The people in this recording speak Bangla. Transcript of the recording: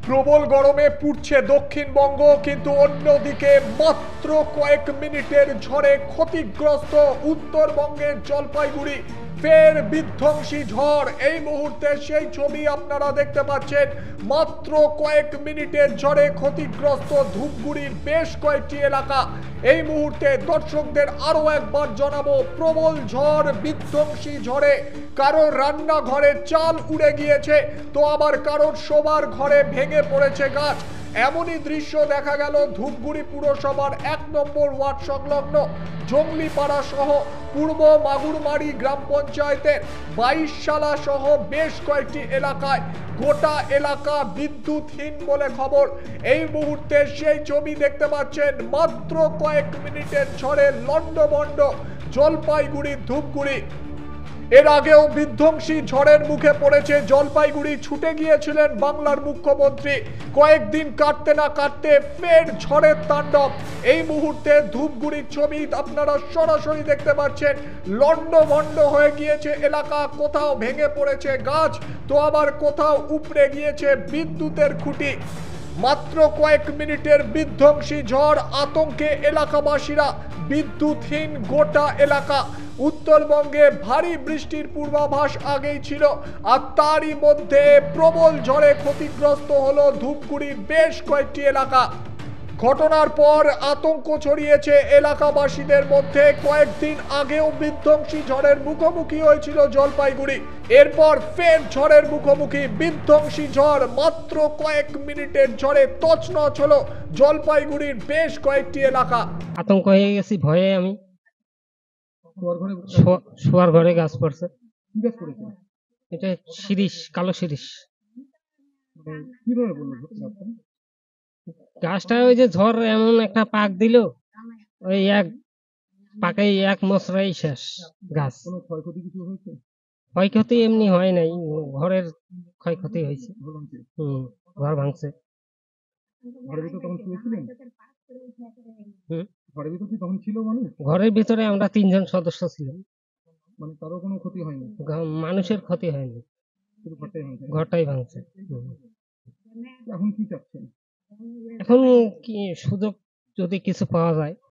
প্রবল গরমে পুড়ছে দক্ষিণবঙ্গ, কিন্তু অন্যদিকে মাত্র কয়েক মিনিটের ঝড়ে ক্ষতিগ্রস্ত উত্তরবঙ্গের জলপাইগুড়ি। ফের বিধ্বংসী ঝড়। এই মুহূর্তে সেই ছবি আপনারা দেখতে পাচ্ছেন। মাত্র কয়েক মিনিটের ঝড়ে ক্ষতিগ্রস্ত ধূপগুড়ির বেশ কয়েকটি এলাকা। এই মুহূর্তে দর্শকদের আরো একবার জানাবো, প্রবল ঝড়, বিধ্বংসী ঝড়ে কারোর রান্নাঘরের চাল উড়ে গিয়েছে, তো আবার কারোর শোবার ঘরে ভেঙে পড়েছে গাছ। এমনই দৃশ্য দেখা গেল ধূপগুড়ি পুরসভার 1 নম্বর ওয়ার্ড সংলগ্ন জঙ্গলিপাড়া সহ পূর্ব মাগুরমারি গ্রাম পঞ্চায়েতের 22শালা সহ বেশ কয়েকটি এলাকায় গোটা এলাকা বিদ্যুৎহীন বলে খবর। এই মুহূর্তে সেই ছবি দেখতে পাচ্ছেন। মাত্র কয়েক মিনিটের ঝড়ে লন্ডভন্ড জলপাইগুড়ি ধূপগুড়ি। এর আগেও বিধ্বংসী ঝড়ের মুখে পড়েছে জলপাইগুড়ি। ছুটে গিয়েছিলেন বাংলার মুখ্যমন্ত্রী। কয়েকদিন কাটতে না কাটতে ফের ঝড়ের তাণ্ডব। এই মুহূর্তে ধূপগুড়ির ছবি আপনারা সরাসরি দেখতে পাচ্ছেন। লন্ডভন্ড হয়ে গিয়েছে এলাকা, কোথাও ভেঙে পড়েছে গাছ, তো আবার কোথাও উপড়ে গিয়েছে বিদ্যুতের খুঁটি। মাত্র কয়েক মিনিটের বিধ্বংসী ঝড়, আতঙ্কে এলাকাবাসীরা, বিদ্যুৎহীন গোটা এলাকা। উত্তরবঙ্গে ভারী বৃষ্টির পূর্বাভাস আগেই ছিল, আর তারই মধ্যে প্রবল ঝড়ে ক্ষতিগ্রস্ত হলো ধূপগুড়ির বেশ কয়েকটি এলাকা। ঘটনার পর আতঙ্ক ছড়িয়েছে এলাকাবাসীদের মধ্যে। কয়েকদিন আগেও বিধ্বংসী ঝড়ের মুখোমুখি হয়েছিল জলপাইগুড়ি। এরপর ফের ঝড়ের মুখোমুখি। বিধ্বংসী ঝড়, মাত্র কয়েক মিনিটের ঝড়ে তছনছ হলো জলপাইগুড়ির বেশ কয়েকটি এলাকা। আতঙ্ক হয়ে গেছি, ভয়ে আমি শোয়ার ঘরে গাছ পড়ছে। এটা শিরিষ, কালো শিরিষ। গাছটা ওই যে ঝড় এমন একটা পাক দিল, ওই এক পাকে এক মশরাই শেষ গাছ। ক্ষয়ক্ষতি এমনি হয় নাই, ঘরের ক্ষয়ক্ষতি হয়েছে। ঘর ভাঙছে। ঘরের ভিতরে আমরা 3 জন সদস্য ছিলাম। মানে কারো কোনো ক্ষতি হয়নি? মানুষের ক্ষতি হয়নি, ঘরটাই ভাঙছে। এখন কি চাচ্ছেন? এখন কি সুযোগ যদি কিছু পাওয়া যায়